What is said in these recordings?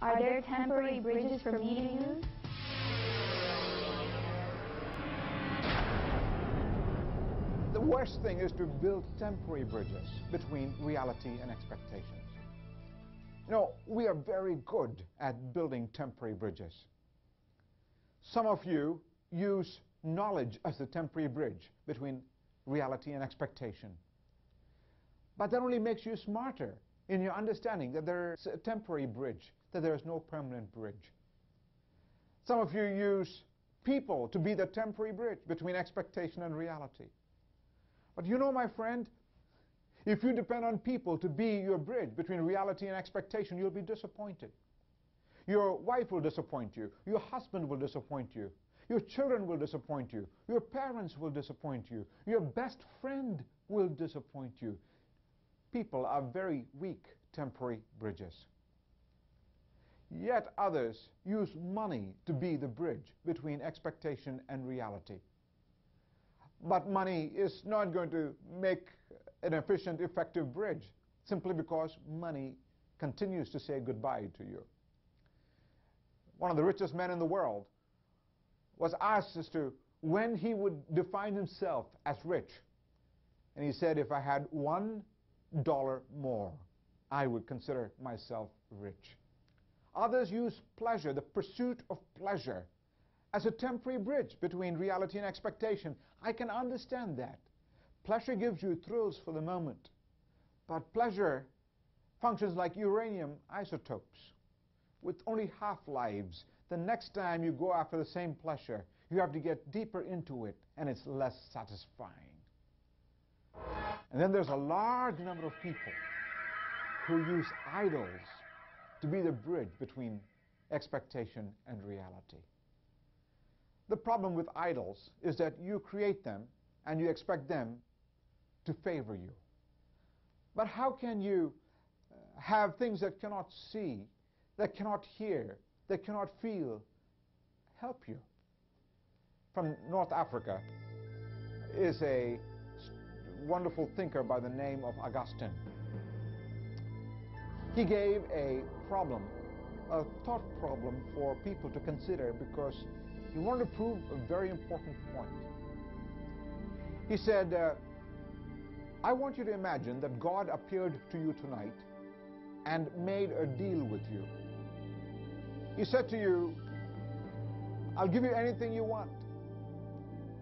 Are there temporary bridges for me to use? The worst thing is to build temporary bridges between reality and expectations. You know, we are very good at building temporary bridges. Some of you use knowledge as the temporary bridge between reality and expectation. But that only makes you smarter in your understanding that there's a temporary bridge, that there is no permanent bridge. Some of you use people to be the temporary bridge between expectation and reality. But you know, my friend, if you depend on people to be your bridge between reality and expectation, you'll be disappointed. Your wife will disappoint you. Your husband will disappoint you. Your children will disappoint you. Your parents will disappoint you. Your best friend will disappoint you. People are very weak temporary bridges. Yet others use money to be the bridge between expectation and reality. But money is not going to make an efficient, effective bridge simply because money continues to say goodbye to you. One of the richest men in the world was asked as to when he would define himself as rich. And he said, if I had $1 more, I would consider myself rich. Others use pleasure, the pursuit of pleasure, as a temporary bridge between reality and expectation. I can understand that. Pleasure gives you thrills for the moment. But pleasure functions like uranium isotopes with only half-lives. The next time you go after the same pleasure, you have to get deeper into it, and it's less satisfying. And then there's a large number of people who use idols to be the bridge between expectation and reality. The problem with idols is that you create them and you expect them to favor you. But how can you have things that cannot see, that cannot hear, that cannot feel, help you? From North Africa is a wonderful thinker by the name of Augustine. He gave a problem, a thought problem for people to consider because he wanted to prove a very important point. He said, I want you to imagine that God appeared to you tonight and made a deal with you. He said to you, I'll give you anything you want.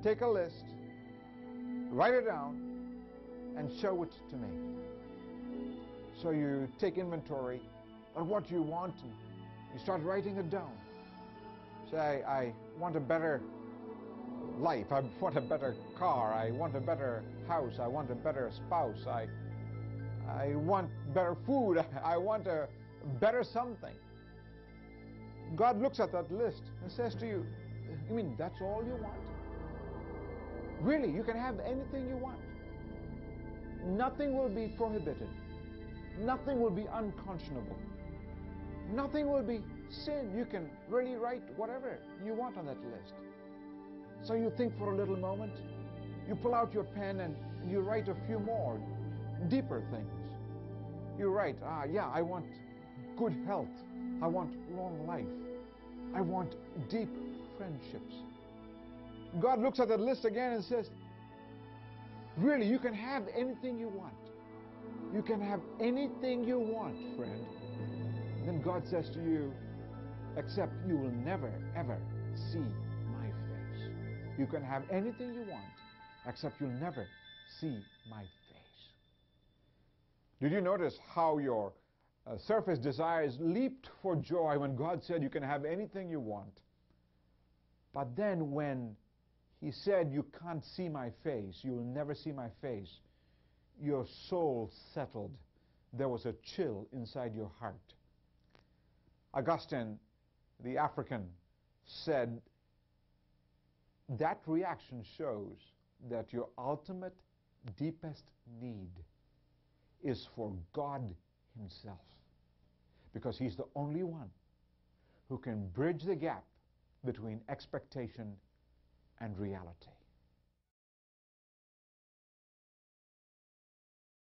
Take a list, write it down, and show it to me. So you take inventory of what you want and you start writing it down. Say, I want a better life, I want a better car, I want a better house, I want a better spouse, I want better food, I want a better something. God looks at that list and says to you, you mean that's all you want? Really, you can have anything you want. Nothing will be prohibited. Nothing will be unconscionable. Nothing will be sin. You can really write whatever you want on that list. So you think for a little moment, you pull out your pen and you write a few more deeper things. You write, yeah, I want good health. I want long life. I want deep friendships. God looks at that list again and says, really, you can have anything you want. You can have anything you want, friend. And then God says to you, except you will never, ever see my face. You can have anything you want, except you'll never see my face. Did you notice how your surface desires leaped for joy when God said you can have anything you want? But then when He said you can't see my face, you will never see my face, your soul settled. There was a chill inside your heart. Augustine, the African, said that reaction shows that your ultimate, deepest need is for God Himself, because He's the only one who can bridge the gap between expectation and reality.